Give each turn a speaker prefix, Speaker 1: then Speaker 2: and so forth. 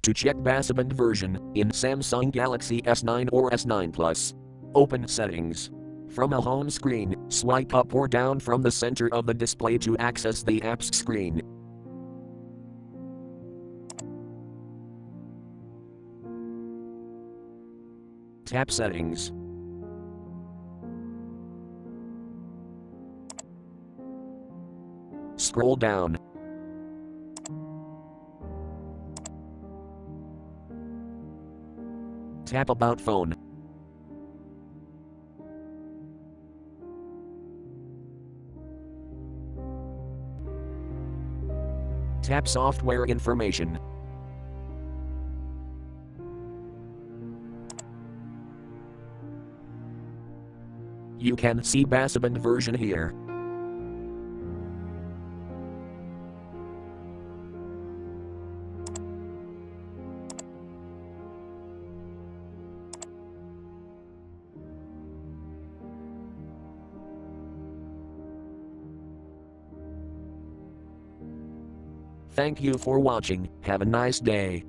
Speaker 1: To check Baseband version in Samsung Galaxy S9 or S9 Plus, open Settings. From a home screen, swipe up or down from the center of the display to access the apps screen. Tap Settings. Scroll down. Tap About Phone. Tap Software Information. You can see Baseband version here. Thank you for watching. Have a nice day.